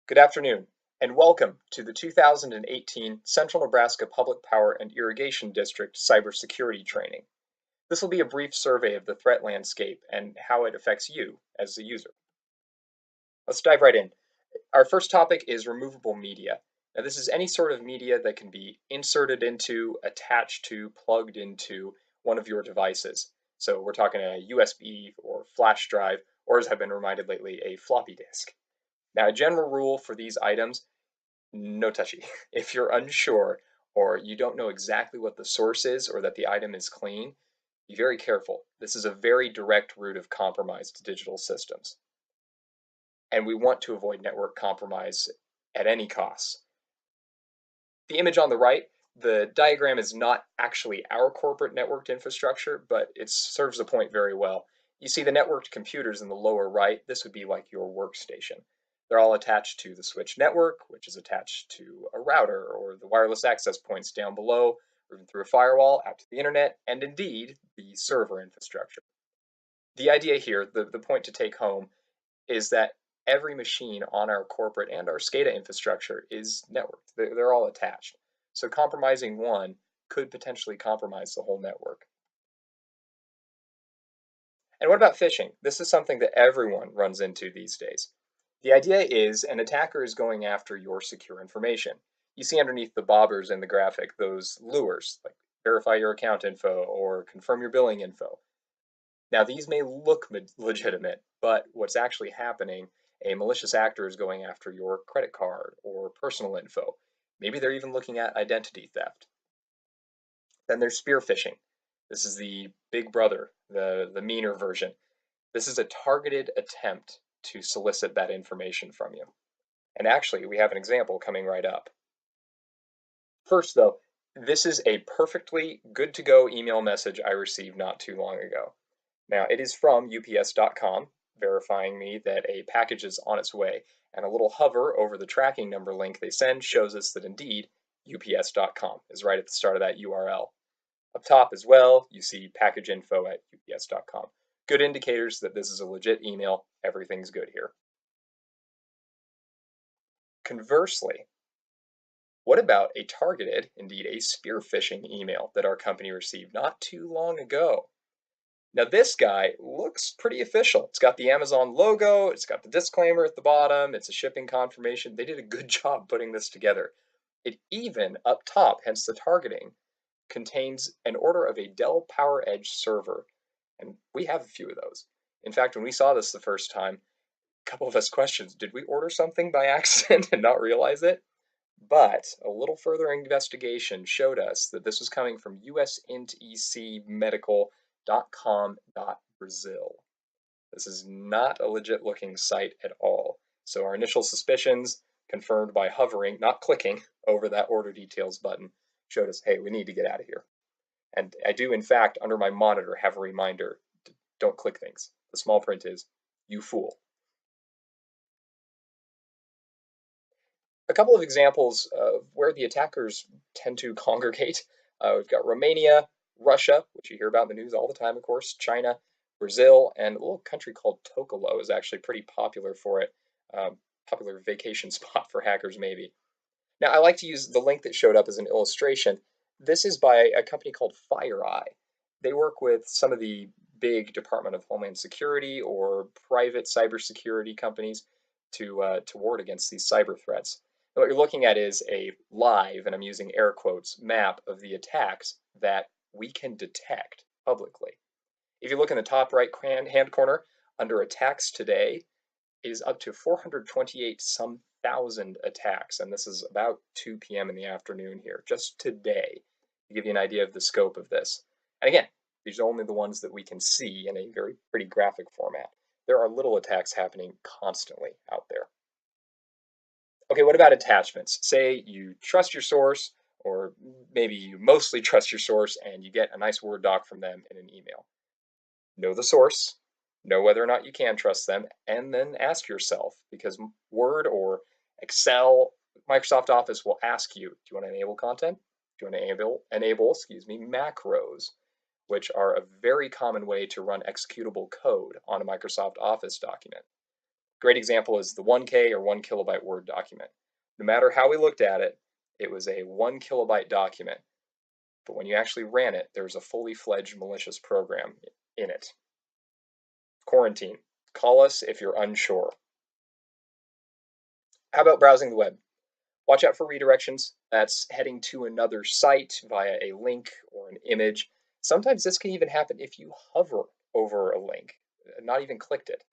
Good afternoon, and welcome to the 2018 Central Nebraska Public Power and Irrigation District Cybersecurity Training. This will be a brief survey of the threat landscape and how it affects you as a user. Let's dive right in. Our first topic is removable media. Now, this is any sort of media that can be inserted into, attached to, plugged into one of your devices. So we're talking a USB or flash drive, or as I've been reminded lately, a floppy disk. Now, a general rule for these items: no touchy. If you're unsure or you don't know exactly what the source is or that the item is clean, be very careful. This is a very direct route of compromise to digital systems. And we want to avoid network compromise at any cost. The image on the right, the diagram is not actually our corporate networked infrastructure, but it serves the point very well. You see the networked computers in the lower right. This would be like your workstation. They're all attached to the switch network, which is attached to a router or the wireless access points down below, or even through a firewall out to the internet, and indeed the server infrastructure. The idea here, the point to take home, is that every machine on our corporate and our SCADA infrastructure is networked. They're all attached. So compromising one could potentially compromise the whole network. And what about phishing? This is something that everyone runs into these days. The idea is an attacker is going after your secure information. You see underneath the bobbers in the graphic those lures, like verify your account info or confirm your billing info. Now, these may look legitimate, but what's actually happening, a malicious actor is going after your credit card or personal info. Maybe they're even looking at identity theft. Then there's spear phishing. This is the big brother, the meaner version. This is a targeted attempt to solicit that information from you. And actually, we have an example coming right up. First, though, this is a perfectly good to go email message I received not too long ago. Now, it is from UPS.com, verifying me that a package is on its way, and a little hover over the tracking number link they send shows us that indeed UPS.com is right at the start of that URL. Up top as well, you see package info at UPS.com. Good indicators that this is a legit email. Everything's good here. Conversely, what about a targeted, indeed a spear phishing email that our company received not too long ago? Now, this guy looks pretty official. It's got the Amazon logo, it's got the disclaimer at the bottom, it's a shipping confirmation. They did a good job putting this together. It even, up top, hence the targeting, contains an order of a Dell PowerEdge server. And we have a few of those. In fact, when we saw this the first time, a couple of us questioned, did we order something by accident and not realize it? But a little further investigation showed us that this was coming from usintecmedical.com.brazil. This is not a legit looking site at all. So our initial suspicions, confirmed by hovering, not clicking, over that order details button, showed us, hey, we need to get out of here. And I do, in fact, under my monitor, have a reminder, don't click things. The small print is, you fool. A couple of examples of where the attackers tend to congregate. We've got Romania, Russia, which you hear about in the news all the time, of course, China, Brazil, and a little country called Tokolo is actually pretty popular for it. Popular vacation spot for hackers, maybe. Now, I like to use the link that showed up as an illustration. This is by a company called FireEye. They work with some of the big Department of Homeland Security or private cybersecurity companies to ward against these cyber threats. And what you're looking at is a live, and I'm using air quotes, map of the attacks that we can detect publicly. If you look in the top right hand corner, under attacks today, is up to 428 some thousand attacks, and this is about 2 p.m. in the afternoon here, just today, to give you an idea of the scope of this. And again, these are only the ones that we can see in a very pretty graphic format. There are little attacks happening constantly out there. Okay, what about attachments? Say you trust your source, or maybe you mostly trust your source, and you get a nice Word doc from them in an email. Know the source, know whether or not you can trust them, and then ask yourself, because Word or Excel, Microsoft Office will ask you, do you want to enable content? Do you want to enable macros, which are a very common way to run executable code on a Microsoft Office document. Great example is the 1K or 1 kilobyte Word document. No matter how we looked at it, it was a 1 kilobyte document. But when you actually ran it, there was a fully fledged malicious program in it. Quarantine. Call us if you're unsure. How about browsing the web? Watch out for redirections. That's heading to another site via a link or an image. Sometimes this can even happen if you hover over a link, not even clicked it.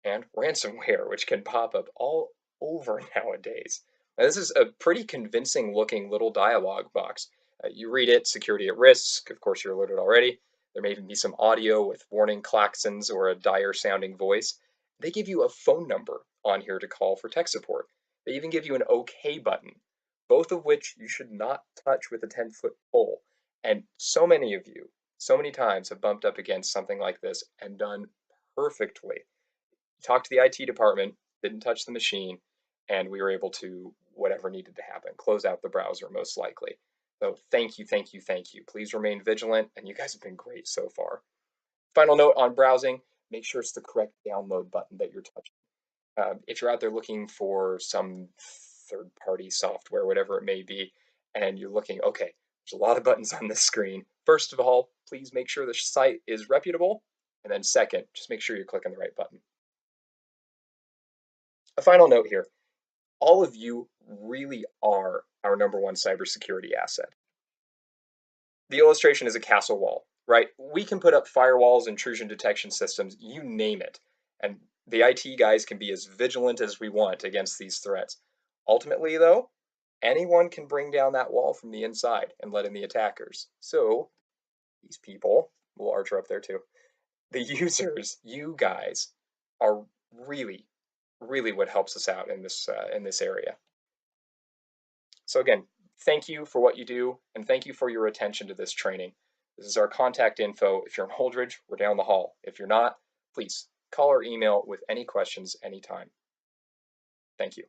And ransomware, which can pop up all over nowadays. Now, this is a pretty convincing looking little dialog box. You read it, security at risk. Of course, you're alerted already. There may even be some audio with warning klaxons or a dire sounding voice. They give you a phone number on here to call for tech support. They even give you an OK button, both of which you should not touch with a 10-foot pole. And so many of you, so many times have bumped up against something like this and done perfectly. Talked to the IT department, didn't touch the machine, and we were able to, whatever needed to happen, close out the browser most likely. So thank you, thank you, thank you. Please remain vigilant, and you guys have been great so far. Final note on browsing, make sure it's the correct download button that you're touching. If you're out there looking for some third-party software, whatever it may be, and you're looking, okay, there's a lot of buttons on this screen. First of all, please make sure the site is reputable. And then second, just make sure you're clicking the right button. A final note here, all of you really are our number one cybersecurity asset. The illustration is a castle wall, right? We can put up firewalls, intrusion detection systems, you name it. And the IT guys can be as vigilant as we want against these threats. Ultimately, though, anyone can bring down that wall from the inside and let in the attackers. So, these people, we'll archer up there too, the users, you guys, are really, really what helps us out in this area. So again, thank you for what you do, and thank you for your attention to this training. This is our contact info. If you're in Holdridge, we're down the hall. If you're not, please call or email with any questions anytime. Thank you.